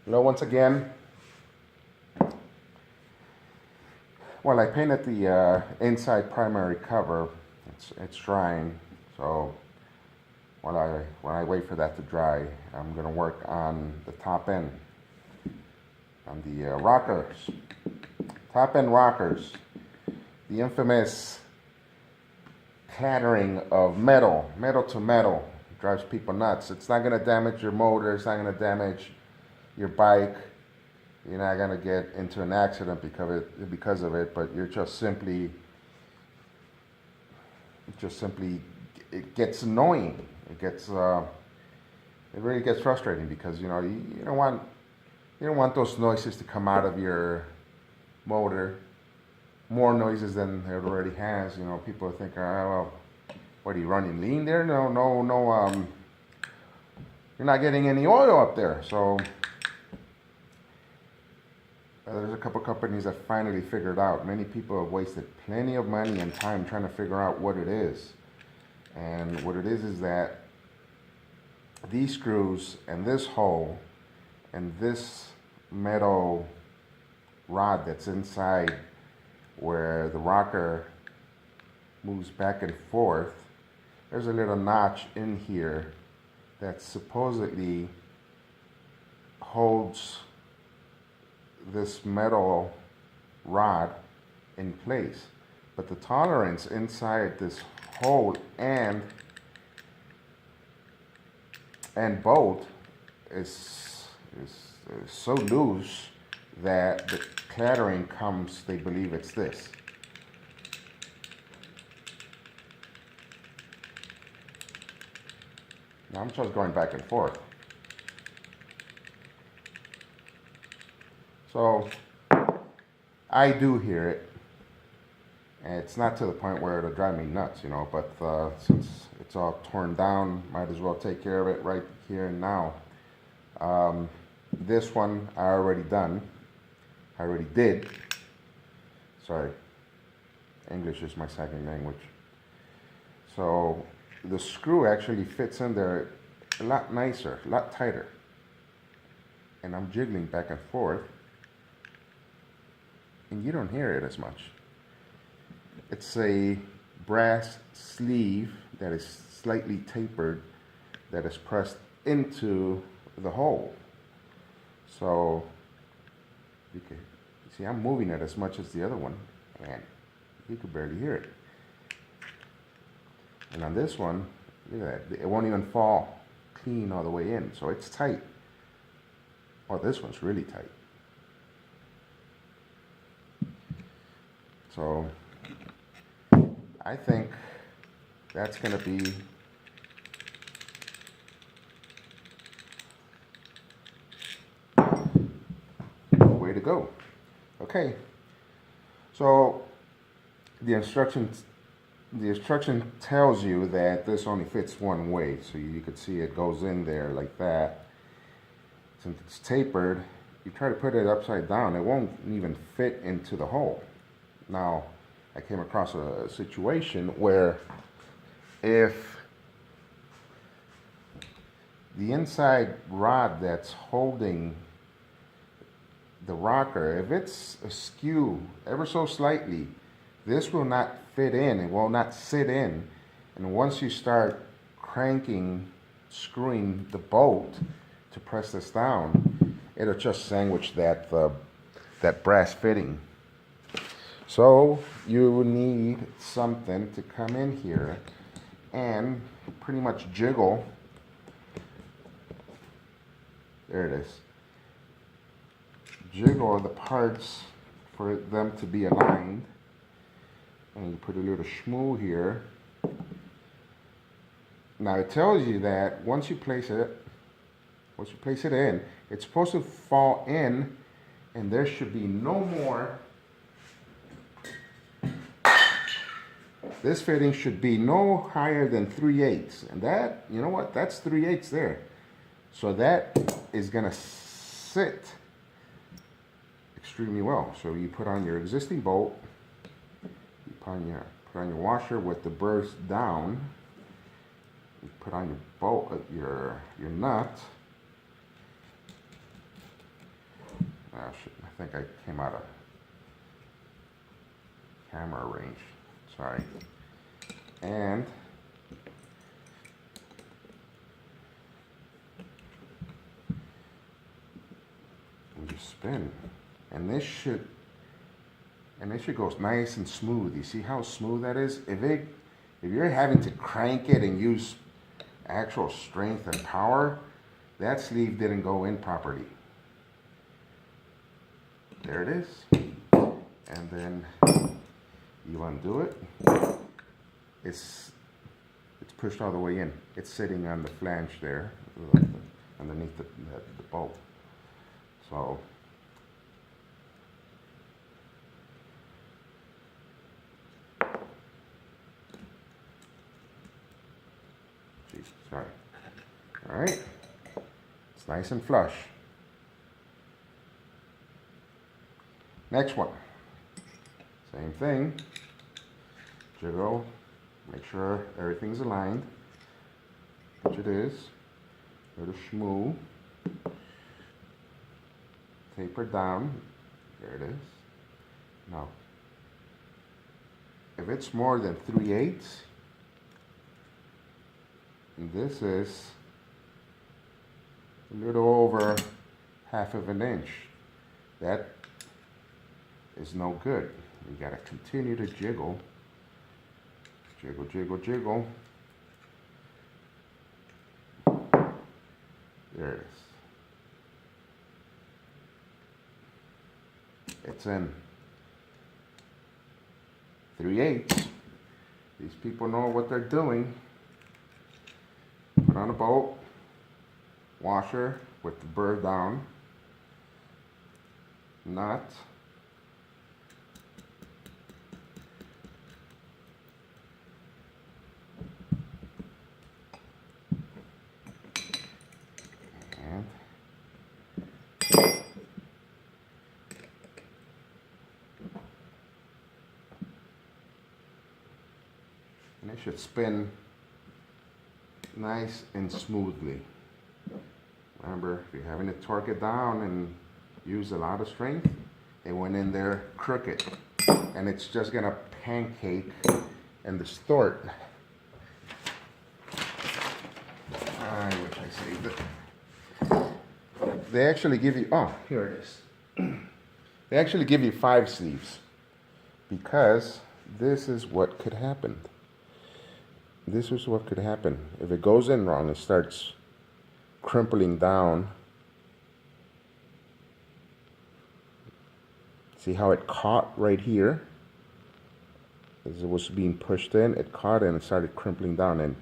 Once again, well, I painted the inside primary cover. It's drying, so when I wait for that to dry, I'm gonna work on the top end, on the rockers, top end rockers, the infamous pattering of metal to metal. Drives people nuts. It's not gonna damage your motor. It's not gonna damage your bike. You're not gonna get into an accident because of it, but you're just simply, it gets annoying. It really gets frustrating because you don't want those noises to come out of your motor. More noises than it already has. People are thinking, oh, well, what are you running lean there? No. You're not getting any oil up there. So there's a couple companies that finally figured out. Many people have wasted plenty of money and time trying to figure out what it is. And what it is that these screws and this hole and this metal rod that's inside where the rocker moves back and forth, there's a little notch in here that supposedly holds this metal rod in place. But the tolerance inside this hole and bolt is so loose that the clattering comes, they believe it's this. Now I'm just going back and forth. So I do hear it. And it's not to the point where it'll drive me nuts, but since it's all torn down, might as well take care of it right here and now. This one I already done. I already did. Sorry. English is my second language. So the screw actually fits in there a lot nicer, a lot tighter. And I'm jiggling back and forth. And you don't hear it as much. It's a brass sleeve that is slightly tapered that is pressed into the hole. So you can see I'm moving it as much as the other one, and you could barely hear it. And on this one, look at that, it won't even fall clean all the way in, so it's tight. Oh, this one's really tight. So I think that's going to be the way to go. Okay, so the instruction tells you that this only fits one way, so you could see it goes in there like that. Since it's tapered, you try to put it upside down, it won't even fit into the hole. Now, I came across a situation where if the inside rod that's holding the rocker, if it's askew ever so slightly, this will not fit in, it will not sit in. And once you start cranking, screwing the bolt to press this down, it'll just sandwich that brass fitting. So you need something to come in here and pretty much jiggle. There it is. Jiggle the parts for them to be aligned. And you put a little schmoo here. Now it tells you that once you place it in, it's supposed to fall in, and there should be no more. This fitting should be no higher than 3/8, and that, you know what, that's 3/8 there. So that is gonna sit extremely well. So you put on your existing bolt, you put on your washer with the burrs down, you put on your bolt, your nut, Ah, shit, I think I came out of camera range. Sorry. And just spin. And this should go nice and smooth. You see how smooth that is? If you're having to crank it and use actual strength and power, that sleeve didn't go in properly. There it is. And then you undo it. It's pushed all the way in. It's sitting on the flange there, underneath the bolt. So sorry. All right, it's nice and flush. Next one, same thing. Jiggle, make sure everything's aligned, which it is. Little schmoo. Taper down. There it is. Now, if it's more than 3/8, and this is a little over 1/2 inch, that is no good. You gotta continue to jiggle. Jiggle, jiggle, jiggle. There it is. It's in 3/8. These people know what they're doing. Put on a bolt, washer with the burr down, nut, and it should spin nice and smoothly. Remember, if you're having to torque it down and use a lot of strength, it went in there crooked, and it's just gonna pancake and distort. I wish I saved it. They actually give you, oh, here it is. They actually give you 5 sleeves, because this is what could happen. This is what could happen. If it goes in wrong, it starts crimpling down. See how it caught right here? As it was being pushed in, it caught and it started crimpling down, and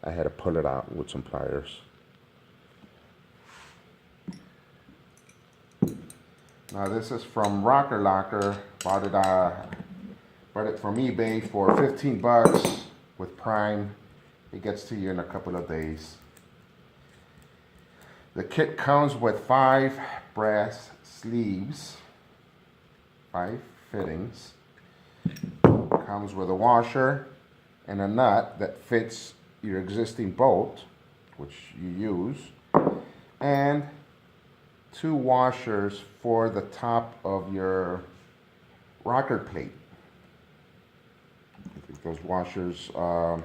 I had to pull it out with some pliers. Now this is from Rocker Locker. Bought it from eBay for 15 bucks. With Prime. It gets to you in a couple of days. The kit comes with 5 brass sleeves, 5 fittings. Comes with a washer and a nut that fits your existing bolt, which you use, and 2 washers for the top of your rocker plate. Those washers, I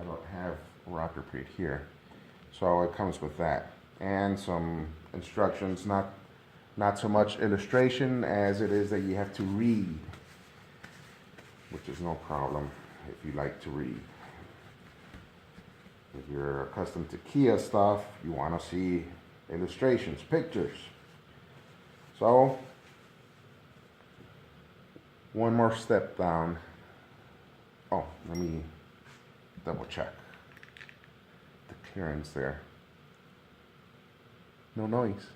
don't have a rocker plate here, so it comes with that, and some instructions. Not so much illustration as it is that you have to read, which is no problem if you like to read. If you're accustomed to Kia stuff, you want to see illustrations, pictures. So, one more step down. Oh, let me double check the clearance there. No noise.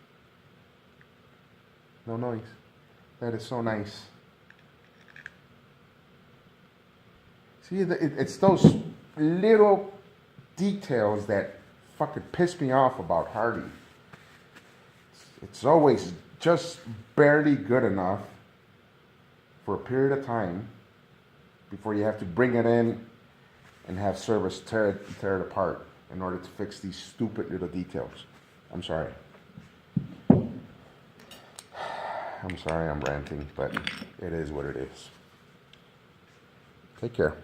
No noise. That is so nice. See, it's those little details that fucking piss me off about Harley. It's always just barely good enough for a period of time before you have to bring it in and have service tear it apart in order to fix these stupid little details. I'm sorry. I'm sorry I'm ranting, but it is what it is. Take care.